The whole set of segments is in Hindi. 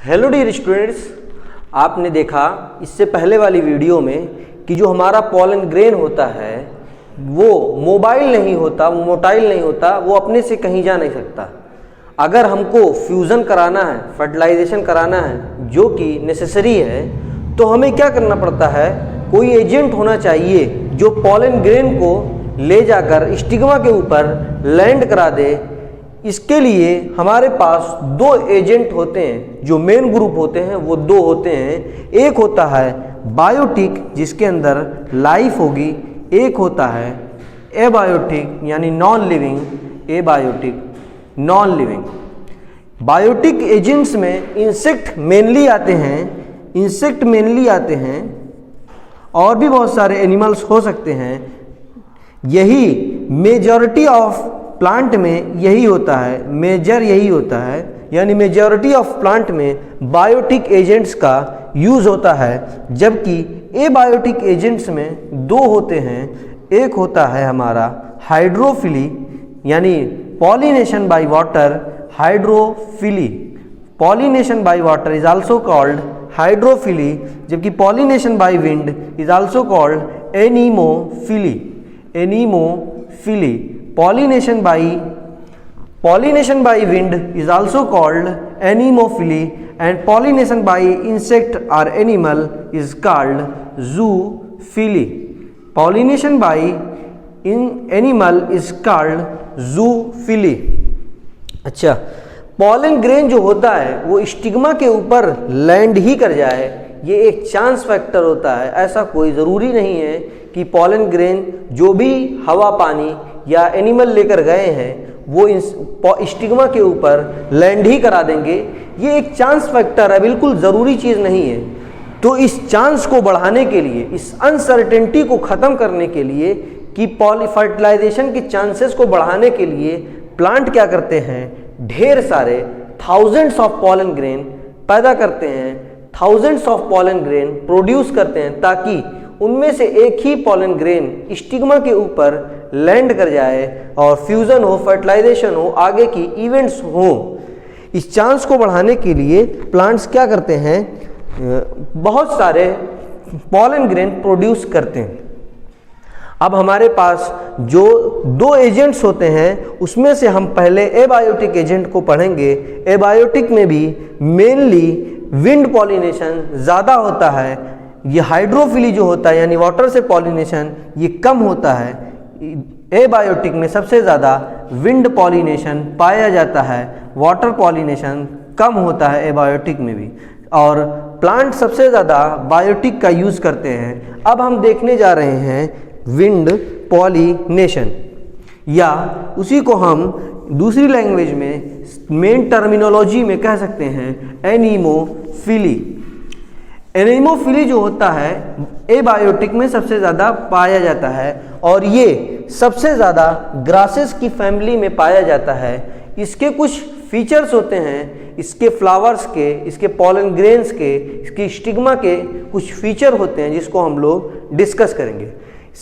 हेलो डियर स्टूडेंट्स, आपने देखा इससे पहले वाली वीडियो में कि जो हमारा पॉलन ग्रेन होता है वो मोबाइल नहीं होता, वो मोटाइल नहीं होता, वो अपने से कहीं जा नहीं सकता। अगर हमको फ्यूज़न कराना है, फर्टिलाइजेशन कराना है जो कि नेसेसरी है, तो हमें क्या करना पड़ता है, कोई एजेंट होना चाहिए जो पॉलन ग्रेन को ले जाकर स्टिग्मा के ऊपर लैंड करा दे। इसके लिए हमारे पास दो एजेंट होते हैं, जो मेन ग्रुप होते हैं वो दो होते हैं। एक होता है बायोटिक जिसके अंदर लाइफ होगी, एक होता है एबायोटिक यानी non living, abiotic non living. Biotic agents में इंसेक्ट मेनली आते हैं, और भी बहुत सारे एनिमल्स हो सकते हैं। यही मेजॉरिटी ऑफ प्लांट में यही होता है, यही होता है, यानी मेजॉरिटी ऑफ प्लांट में बायोटिक एजेंट्स का यूज़ होता है। जबकि एबायोटिक एजेंट्स में दो होते हैं। एक होता है हमारा हाइड्रोफिली यानी pollination by water, hydrophily, pollination by water is also called hydrophily, जबकि pollination by wind is also called anemophily, anemophily. Pollination by wind is also called anemophily, and pollination by insect or animal is called zoophily. Pollination by animal is called zoophily. अच्छा, पॉलन ग्रेन जो होता है वो स्टिग्मा के ऊपर लैंड ही कर जाए, ये एक चांस फैक्टर होता है। ऐसा कोई ज़रूरी नहीं है कि पॉलन ग्रेन जो भी हवा पानी या एनिमल लेकर गए हैं वो स्टिग्मा के ऊपर लैंड ही करा देंगे। ये एक चांस फैक्टर है, बिल्कुल ज़रूरी चीज़ नहीं है। तो इस चांस को बढ़ाने के लिए, इस अनसर्टेनिटी को ख़त्म करने के लिए, कि फर्टिलाइजेशन के चांसेस को बढ़ाने के लिए प्लांट क्या करते हैं, ढेर सारे थाउजेंड्स ऑफ पॉलन ग्रेन पैदा करते हैं, thousands of pollen grain produce करते हैं, ताकि उनमें से एक ही पॉलन ग्रेन स्टिग्मा के ऊपर लैंड कर जाए और फ्यूज़न हो, फर्टिलाइजेशन हो, आगे की इवेंट्स हो। इस चांस को बढ़ाने के लिए प्लांट्स क्या करते हैं, बहुत सारे पॉलन ग्रेन प्रोड्यूस करते हैं। अब हमारे पास जो दो एजेंट्स होते हैं उसमें से हम पहले एबायोटिक एजेंट को पढ़ेंगे। एबायोटिक में भी मेनली विंड पॉलिनेशन ज़्यादा होता है। ये हाइड्रोफिली जो होता है यानी वाटर से पॉलिनेशन ये कम होता है। एबायोटिक में सबसे ज़्यादा विंड पॉलिनेशन पाया जाता है, वाटर पॉलिनेशन कम होता है एबायोटिक में भी, और प्लांट सबसे ज़्यादा बायोटिक का यूज़ करते हैं। अब हम देखने जा रहे हैं विंड पॉलिनेशन, या उसी को हम दूसरी लैंग्वेज में मेन टर्मिनोलॉजी में कह सकते हैं एनीमोफिली। एनीमोफिली जो होता है एबायोटिक में सबसे ज़्यादा पाया जाता है, और ये सबसे ज़्यादा ग्रासेस की फैमिली में पाया जाता है। इसके कुछ फीचर्स होते हैं, इसके फ्लावर्स के, इसके पॉलन ग्रेन्स के, इसकी स्टिग्मा के कुछ फीचर होते हैं जिसको हम लोग डिस्कस करेंगे।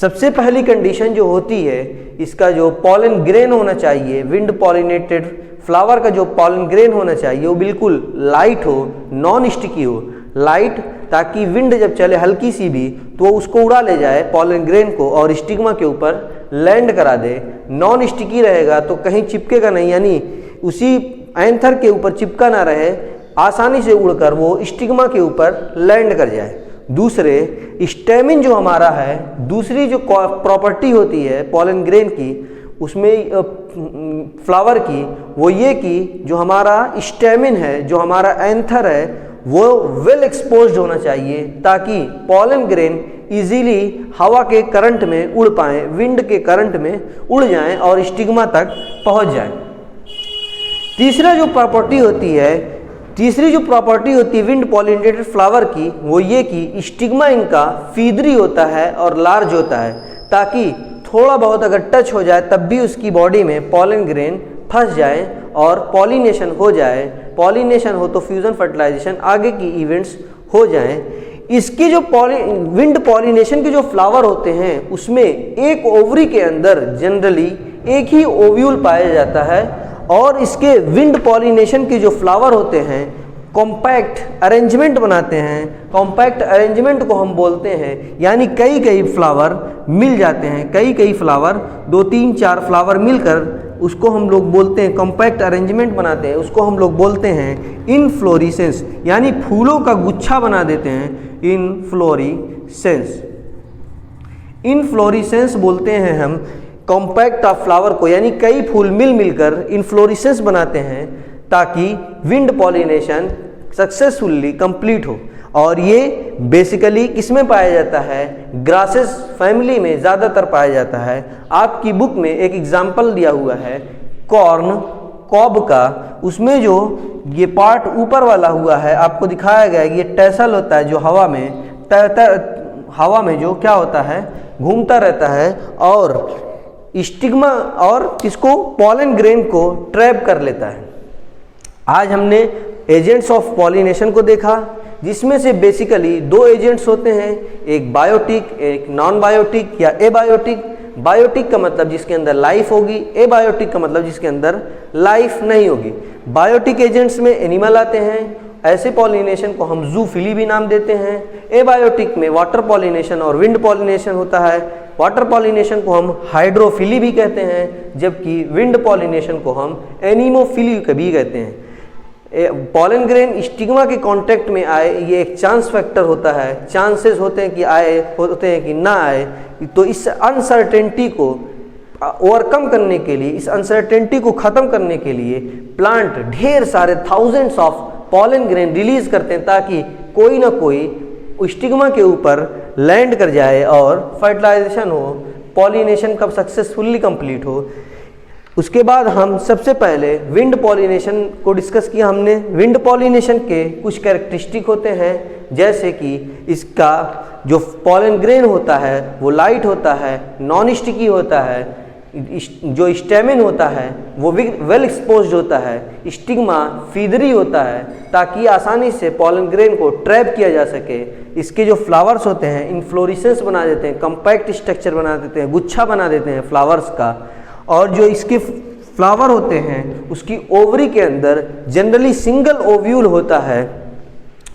सबसे पहली कंडीशन जो होती है, इसका जो पॉलन ग्रेन होना चाहिए, विंड पॉलिनेटेड फ्लावर का जो पॉलन ग्रेन होना चाहिए वो बिल्कुल लाइट हो, नॉन स्टिकी हो। लाइट, ताकि विंड जब चले हल्की सी भी तो वो उसको उड़ा ले जाए पॉलन ग्रेन को और स्टिग्मा के ऊपर लैंड करा दे। नॉन स्टिकी रहेगा तो कहीं चिपकेगा नहीं, यानी उसी एंथर के ऊपर चिपका ना रहे, आसानी से उड़कर वो स्टिग्मा के ऊपर लैंड कर जाए। दूसरे, स्टेमिन जो हमारा है, दूसरी जो प्रॉपर्टी होती है पॉलन ग्रेन की, उसमें फ्लावर की, वो ये कि जो हमारा स्टेमिन है, जो हमारा एंथर है, वो वेल एक्सपोज्ड होना चाहिए, ताकि पॉलन ग्रेन इजीली हवा के करंट में उड़ पाएँ, विंड के करंट में उड़ जाएं और स्टिग्मा तक पहुंच जाएं। तीसरी जो प्रॉपर्टी होती है विंड पॉलिनेटेड फ्लावर की, वो ये कि स्टिग्मा इनका फीदरी होता है और लार्ज होता है, ताकि थोड़ा बहुत अगर टच हो जाए तब भी उसकी बॉडी में पॉलन ग्रेन फंस जाए और पॉलिनेशन हो जाए। पॉलिनेशन हो तो फ्यूज़न फर्टिलाइजेशन आगे की इवेंट्स हो जाएं। इसकी जो विंड पॉलिनेशन के जो फ्लावर होते हैं उसमें एक ओवरी के अंदर जनरली एक ही ओव्यूल पाया जाता है, और इसके विंड पॉलिनेशन के जो फ्लावर होते हैं कॉम्पैक्ट अरेंजमेंट बनाते हैं, कॉम्पैक्ट अरेंजमेंट को हम बोलते हैं, यानी कई कई फ्लावर मिल जाते हैं, कई कई फ्लावर 2 3 4 फ्लावर मिलकर उसको हम लोग बोलते हैं, कॉम्पैक्ट अरेंजमेंट बनाते हैं, उसको हम लोग बोलते हैं इनफ्लोरेसेंस, यानी फूलों का गुच्छा बना देते हैं, इनफ्लोरेसेंस। इनफ्लोरेसेंस बोलते हैं हम कॉम्पैक्ट ऑफ फ्लावर को, यानी कई फूल मिल मिलकर इनफ्लोरेसेंस बनाते हैं ताकि विंड पॉलिनेशन सक्सेसफुली कंप्लीट हो। और ये बेसिकली किसमें पाया जाता है? ग्रासेस फैमिली में ज़्यादातर पाया जाता है। आपकी बुक में एक एग्जाम्पल दिया हुआ है कॉर्न कॉब का, उसमें जो ये पार्ट ऊपर वाला हुआ है आपको दिखाया गया है कि ये टैसल होता है जो हवा में जो क्या होता है घूमता रहता है और स्टिग्मा और इसको पॉलन ग्रेन को ट्रैप कर लेता है। आज हमने एजेंट्स ऑफ पॉलिनेशन को देखा, जिसमें से बेसिकली 2 एजेंट्स होते हैं, एक बायोटिक एक नॉन बायोटिक या एबायोटिक। बायोटिक का मतलब जिसके अंदर लाइफ होगी, एबायोटिक का मतलब जिसके अंदर लाइफ नहीं होगी। बायोटिक एजेंट्स में एनिमल आते हैं, ऐसे पॉलिनेशन को हम जूफिली भी नाम देते हैं। एबायोटिक में वाटर पॉलिनेशन और विंड पॉलिनेशन होता है। वाटर पॉलिनेशन को हम हाइड्रोफिली भी कहते हैं, जबकि विंड पॉलिनेशन को हम एनीमोफिली भी कहते हैं। पॉलन ग्रेन स्टिग्मा के कांटेक्ट में आए, ये एक चांस फैक्टर होता है, चांसेस होते हैं कि आए, होते हैं कि ना आए। तो इस अनसर्टेनिटी को ओवरकम करने के लिए, इस अनसर्टेनिटी को ख़त्म करने के लिए प्लांट ढेर सारे thousands of pollen grain release करते हैं ताकि कोई ना कोई स्टिग्मा के ऊपर लैंड कर जाए और फर्टिलाइजेशन हो, पॉलिनेशन कब सक्सेसफुली कंप्लीट हो। उसके बाद हम सबसे पहले विंड पॉलिनेशन को डिस्कस किया हमने। विंड पॉलिनेशन के कुछ कैरेक्टरिस्टिक होते हैं, जैसे कि इसका जो पॉलन ग्रेन होता है वो लाइट होता है, नॉन स्टिकी होता है, जो स्टेमिन होता है वो वेल एक्सपोज्ड होता है, स्टिग्मा फीदरी होता है ताकि आसानी से पॉलन ग्रेन को ट्रैप किया जा सके। इसके जो फ्लावर्स होते हैं इन्फ्लोरेसेंस बना देते हैं, कम्पैक्ट स्ट्रक्चर बना देते हैं, गुच्छा बना देते हैं फ्लावर्स का। और जो इसके फ्लावर होते हैं उसकी ओवरी के अंदर जनरली सिंगल ओव्यूल होता है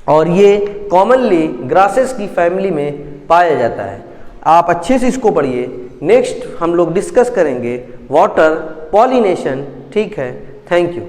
और ये कॉमनली ग्रासेस की फैमिली में पाया जाता है। आप अच्छे से इसको पढ़िए। नेक्स्ट हम लोग डिस्कस करेंगे वाटर पॉलिनेशन। ठीक है, थैंक यू।